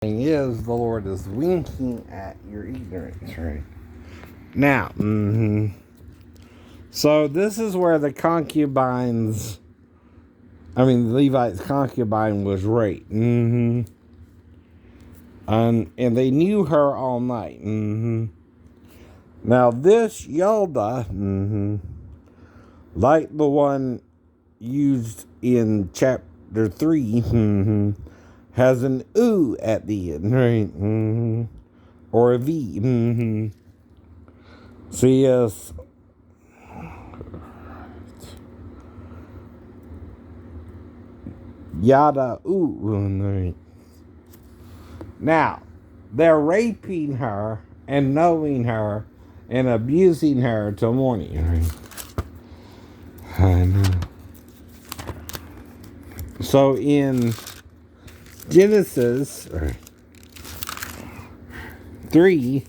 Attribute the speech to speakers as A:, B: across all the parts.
A: thing is, the Lord is winking at your ignorance, right? Now, so this is where the Levite's concubine was raped. And they knew her all night. Now, this Yalda, like the one used in chapter 3, has an U at the end, right? Or a V. So, yes. Yada right? Now, they're raping her and knowing her and abusing her till morning, right? I know. So in Genesis 3,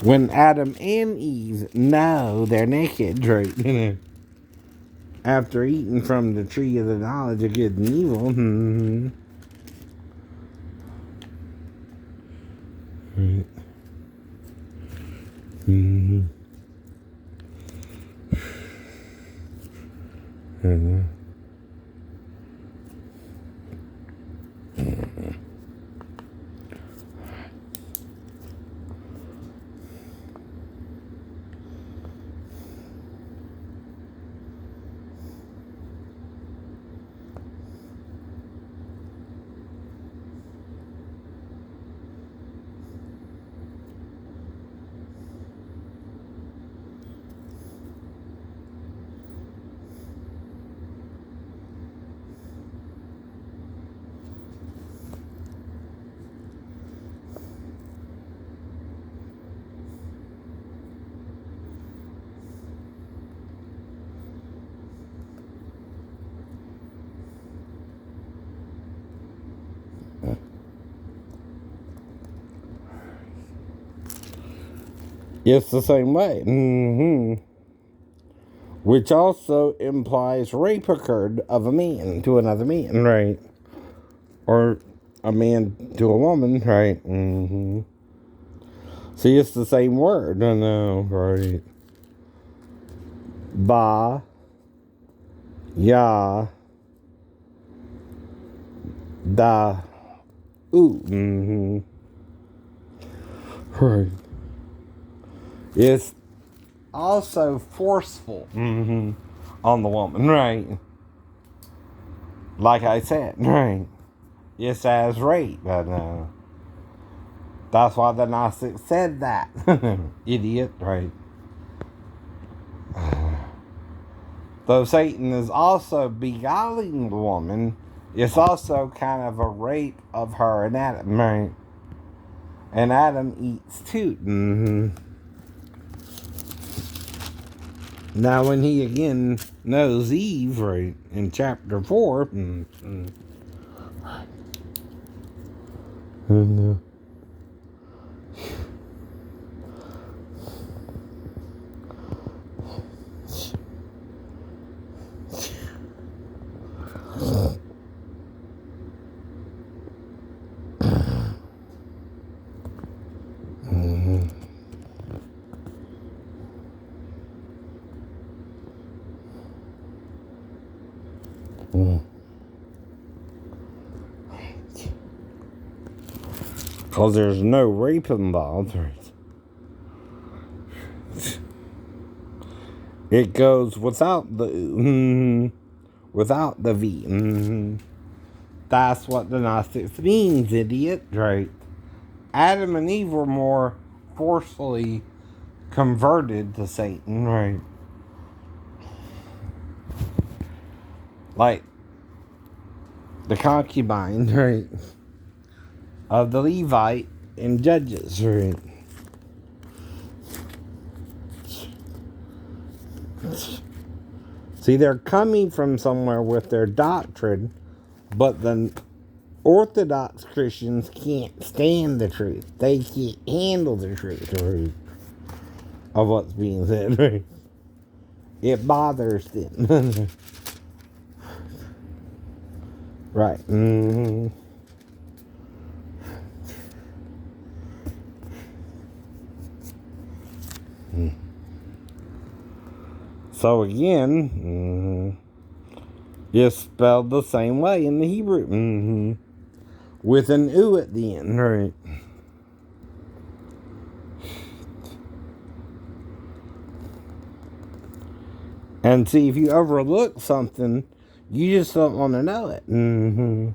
A: when Adam and Eve know they're naked, right? After eating from the tree of the knowledge of good and evil, right. It's the same way. Which also implies rape occurred of a man to another man, right? Or a man to a woman, right? See, it's the same word, I know, right? Ba, ya, da, right. It's also forceful on the woman, right? Like I said, right? It's as rape, I know. That's why the Gnostics said that. Idiot, right? Though Satan is also beguiling the woman, it's also kind of a rape of her and Adam, right? And Adam eats too. Now, when he again knows Eve, right, in chapter 4, because there's no rape involved, right? It goes without the V. That's what the Gnostics means, idiot, right? Adam and Eve were more forcefully converted to Satan, right? Like the concubine, right, of the Levite in Judges, right? See, they're coming from somewhere with their doctrine, but the Orthodox Christians can't stand the truth. They can't handle the truth, right, of what's being said, right? It bothers them. Right. Mm-hmm. So again, it's spelled the same way in the Hebrew. With an U at the end, right? And see, if you overlook something, you just don't want to know it. And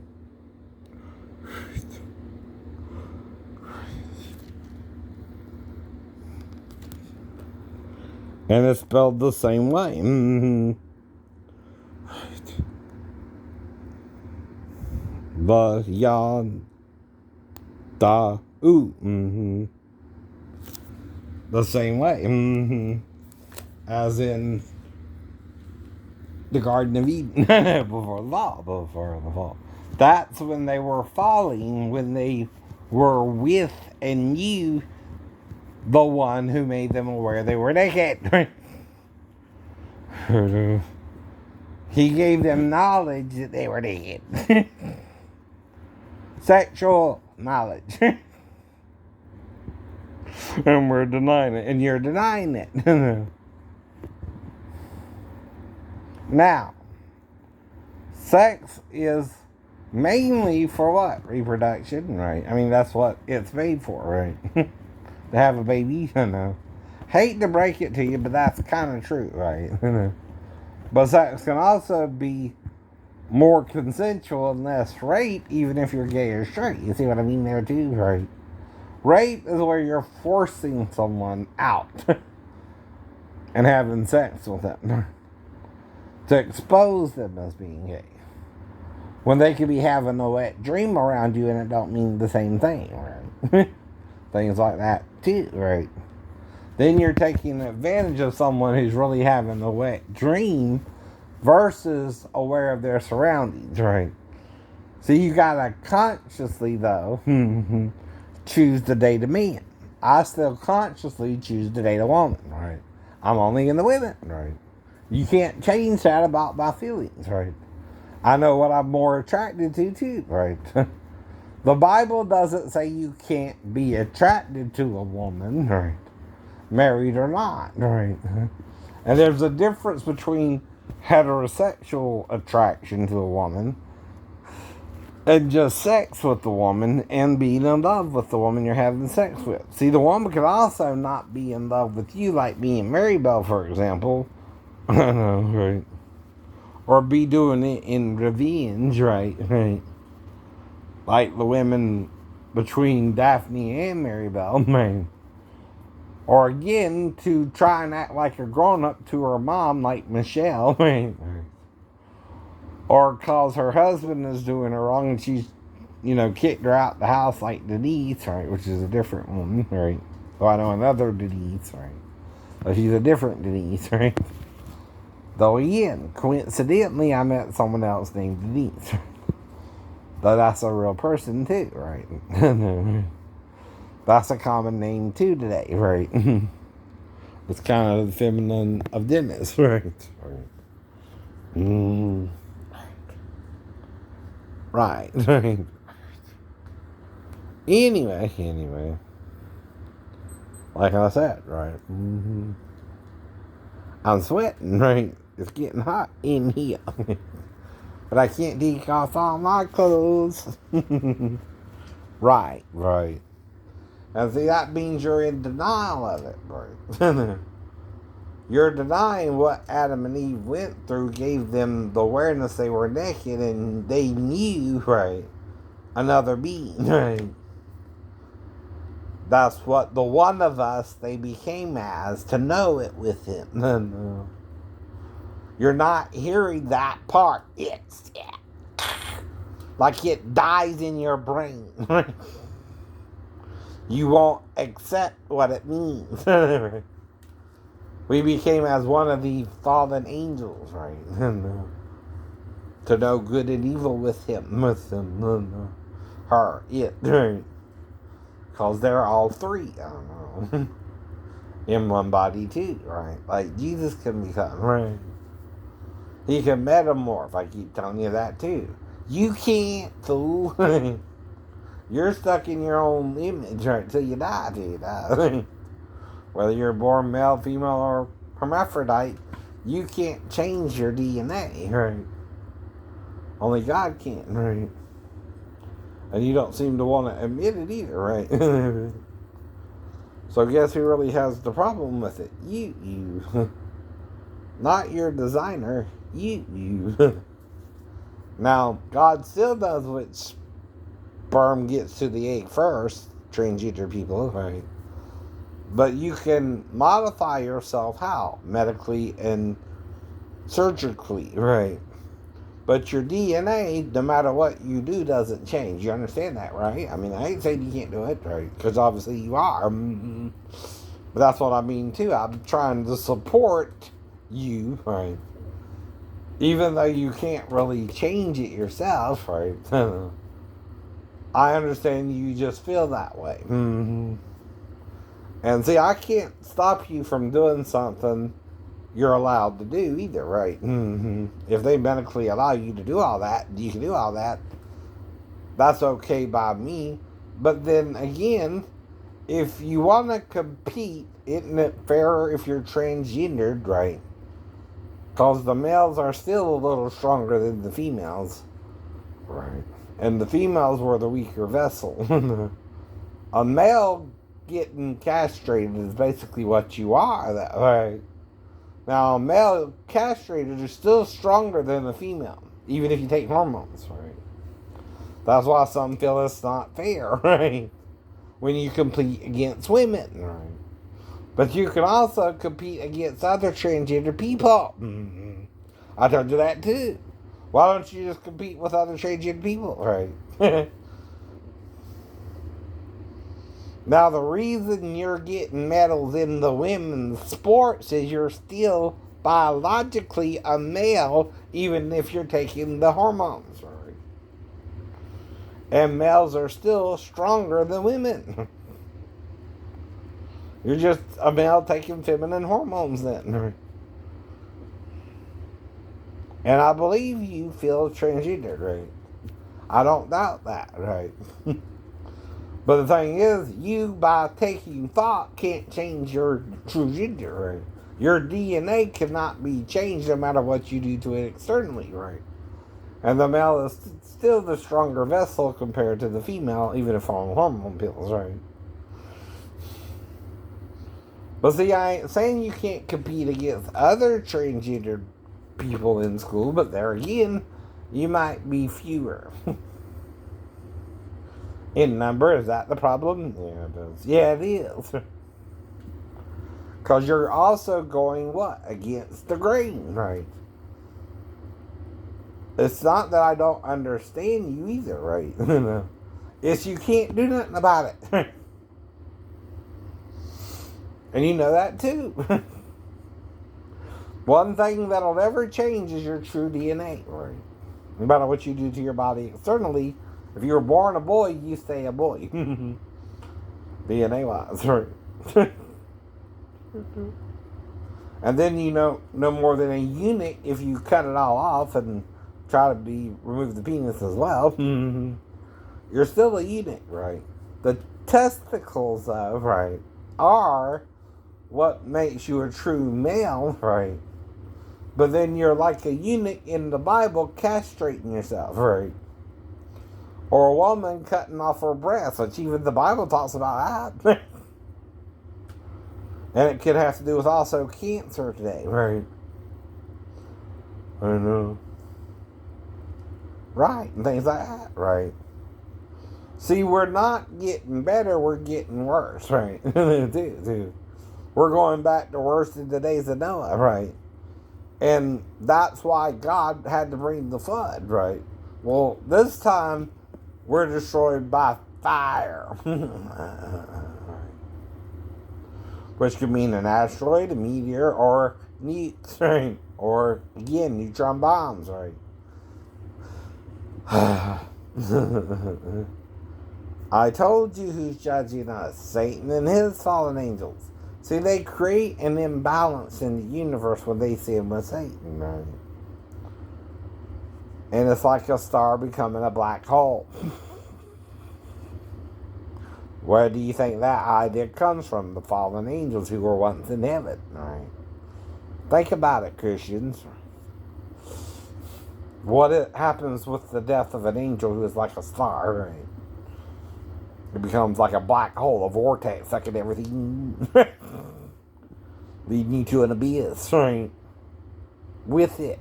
A: it's spelled the same way. Vayadauw. The same way. As in the Garden of Eden. Before the fall. That's when they were falling, when they were with and knew the one who made them aware they were naked. He gave them knowledge that they were naked. Sexual knowledge. And we're denying it. And you're denying it. Now, sex is mainly for what? Reproduction, right? I mean, that's what it's made for, right? To have a baby, Hate to break it to you, but that's kind of true, right? But sex can also be more consensual and less rape, even if you're gay or straight. You see what I mean there too, right? Rape is where you're forcing someone out and having sex with them to expose them as being gay. When they could be having a wet dream around you and it don't mean the same thing, right? Things like that too, right? Then you're taking advantage of someone who's really having a wet dream versus aware of their surroundings, right? So you gotta consciously, though, choose to date a man. I still consciously choose to date a woman, right? I'm only into women, right? You can't change that about my feelings, right? I know what I'm more attracted to, too, right? The Bible doesn't say you can't be attracted to a woman, right? Married or not, right? And there's a difference between heterosexual attraction to a woman and just sex with the woman and being in love with the woman you're having sex with. See, the woman could also not be in love with you, like me and Maribel, for example. I know, right? Or be doing it in revenge, right? Right. Like the women between Daphne and Maribel, man. Or again, to try and act like a grown-up to her mom, like Michelle, right? Or cause her husband is doing her wrong and she's, kicked her out the house like Denise, right? Which is a different woman, right? Oh, I know another Denise, right? But she's a different Denise, right? Though again, coincidentally, I met someone else named Denise. But that's a real person too, right? That's a common name too today, right? It's kind of the feminine of Dennis, right? Right. Right. Anyway. Like I said, right? I'm sweating, right? It's getting hot in here. But I can't take off all my clothes. Right. And see, that means you're in denial of it, right? You're denying what Adam and Eve went through, gave them the awareness they were naked and they knew, right, another being, right? That's what the one of us they became as, to know it with him. You're not hearing that part. It's like it dies in your brain. You won't accept what it means. We became as one of the fallen angels, right? To know good and evil with him, her, it, right? Because they're all three. I don't know. in one body too, right? Like Jesus can become, right? He can metamorph. I keep telling you that too. You can't, fool. You're stuck in your own image right till you die, till you die. Whether you're born male, female, or hermaphrodite, you can't change your DNA, right? Only God can, right? And you don't seem to want to admit it either, right? So guess who really has the problem with it? You. Not your designer, you. Now, God still knows which sperm gets to the egg first, transgender people, right? But you can modify yourself how? Medically and surgically, right? But your DNA, no matter what you do, doesn't change. You understand that, right? I mean, I ain't saying you can't do it, right? Because obviously you are. But that's what I mean, too. I'm trying to support you, right? Even though you can't really change it yourself, right? I understand you just feel that way. And see, I can't stop you from doing something you're allowed to do either, right? If they medically allow you to do all that, you can do all that. That's okay by me. But then again, if you want to compete, isn't it fair if you're transgendered, right? Because the males are still a little stronger than the females, right? And the females were the weaker vessel. A male getting castrated is basically what you are, that right? Now, a male castrated is still stronger than a female, even if you take hormones, right? That's why some feel it's not fair, right? When you compete against women, right? But you can also compete against other transgender people. I told you that too. Why don't you just compete with other transgender people, right? Now, the reason you're getting medals in the women's sports is you're still biologically a male, even if you're taking the hormones, right? And males are still stronger than women. You're just a male taking feminine hormones then, right? And I believe you feel transgender, right? I don't doubt that, right? But the thing is, you, by taking thought, can't change your true gender, right? Your DNA cannot be changed no matter what you do to it externally, right? And the male is still the stronger vessel compared to the female, even if on hormone pills, right? But see, I ain't saying you can't compete against other transgender people in school, but there again, you might be fewer. In number, is that the problem? Yeah, it is. Yeah, it is. Because you're also going, what? Against the grain, right? It's not that I don't understand you either, right? It's you can't do nothing about it. And you know that too. One thing that'll never change is your true DNA, right? No matter what you do to your body externally, if you were born a boy, you stay a boy. DNA-wise, right? And then you know no more than a unit if you cut it all off and try to remove the penis as well. You're still a unit, right? The testicles, though, right, are what makes you a true male, right? But then you're like a eunuch in the Bible castrating yourself, right? Or a woman cutting off her breasts, which even the Bible talks about that. And it could have to do with also cancer today, right? I know. Right, and things like that, right? See, we're not getting better, we're getting worse, right? Dude. We're going back to worse in the days of Noah, right? And that's why God had to bring the flood, right? Well, this time, we're destroyed by fire. Which could mean an asteroid, a meteor, or nukes, right? Or, again, neutron bombs, right? I told you who's judging us. Satan and his fallen angels. See, they create an imbalance in the universe when they sin with Satan, right? And it's like a star becoming a black hole. Where do you think that idea comes from? The fallen angels who were once in heaven, right? Think about it, Christians. What happens with the death of an angel who is like a star, right? It becomes like a black hole, a vortex, sucking everything, leading you to an abyss, right? With it.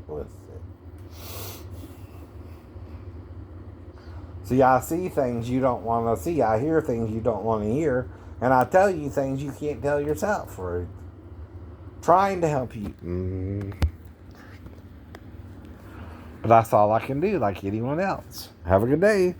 A: See, I see things you don't want to see. I hear things you don't want to hear. And I tell you things you can't tell yourself. Right? Trying to help you. But that's all I can do, like anyone else. Have a good day.